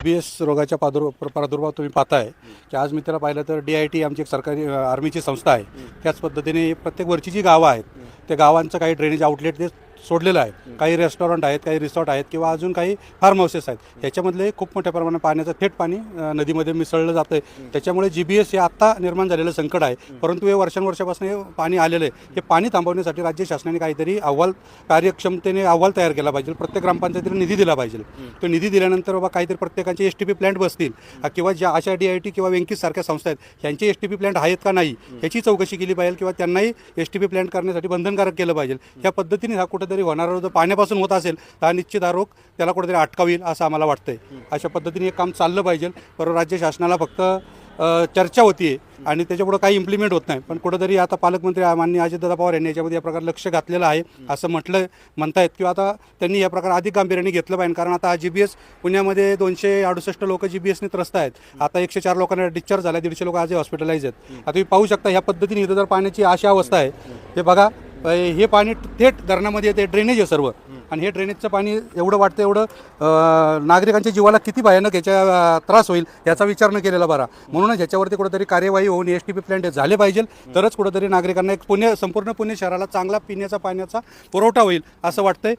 BS रोगाचा प्रादुर्भाव तुम्ही पाहताय की आज मी त्याला पाहिलं तर DIT आमची एक सरकारी आर्मीची संस्था आहे. त्याच पद्धतीने प्रत्येक वरची जी गावं आहेत त्या गावांचं काही ड्रेनेज आउटलेट ते सोडलेलं आहे. काही रेस्टॉरंट आहेत, काही रिसॉर्ट आहेत किंवा अजून काही फार्म हाऊसेस आहेत. ह्याच्यामधले खूप मोठ्या प्रमाणात पाण्याचं थेट पाणी नदीमध्ये मिसळलं जातं आहे. त्याच्यामुळे GBS हे आत्ता निर्माण झालेलं संकट आहे. परंतु हे वर्षानुवर्षापासून हे पाणी आलेलं आहे. हे पाणी थांबवण्यासाठी राज्य शासनाने काहीतरी कार्यक्षमतेने अहवाल तयार केला पाहिजे. प्रत्येक ग्रामपंचायतीला निधी दिला पाहिजे. तो निधी दिल्यानंतर बाबा काहीतरी प्रत्येकाचे STP प्लॅन्ट बसतील किंवा ज्या अशा DIT किंवा वेंकीस सारख्या संस्था आहेत ह्यांचे STP प्लॅन्ट आहेत का नाही ह्याची चौकशी केली पाहिजे किंवा त्यांनाही STP प्लॅन्ट करण्यासाठी बंधनकारक केलं पाहिजे. या पद्धतीने हा कुठेतरी होणारा जो पाण्यापासून होत असेल तर हा निश्चित हा रोग त्याला कुठेतरी अटकावील असं आम्हाला वाटतंय. अशा पद्धतीने हे काम चाललं पाहिजे. परंतु राज्य शासनाला फक्त चर्चा होती आणि त्याच्यापुढं काही इम्प्लिमेंट होत नाही. पण कुठेतरी आता पालकमंत्री माननीय अजितदादा पवार यांनी याच्यामध्ये या प्रकारे लक्ष घातलेलं आहे असं म्हणतायत किंवा आता त्यांनी या प्रकारे अधिक गांभीर्याने घेतलं पाहिजे. कारण आता GBS पुण्यामध्ये 268 लोक GBSने त्रस्त आहेत. आता 104 लोकांना डिस्चार्ज झाला, 150 लोक आज हॉस्पिटलाइज आहेत. आता तुम्ही पाहू शकता ह्या पद्धतीने इथं जर पाण्याची अशा अवस्था आहे. हे बघा, हे पाणी थेट धरणामध्ये येते, ड्रेनेज आहे सर्व. आणि हे ड्रेनेजचं पाणी एवढं वाटतं एवढं नागरिकांच्या जीवाला किती भयानक याचा त्रास होईल याचा विचार न केलेला बरा. म्हणूनच ह्याच्यावरती कुठेतरी कार्यवाही होऊन STP प्लॅन्ट झाले पाहिजे. तरच कुठेतरी नागरिकांना एक संपूर्ण पुणे शहराला चांगला पिण्याचा पाण्याचा पुरवठा होईल असं वाटतंय.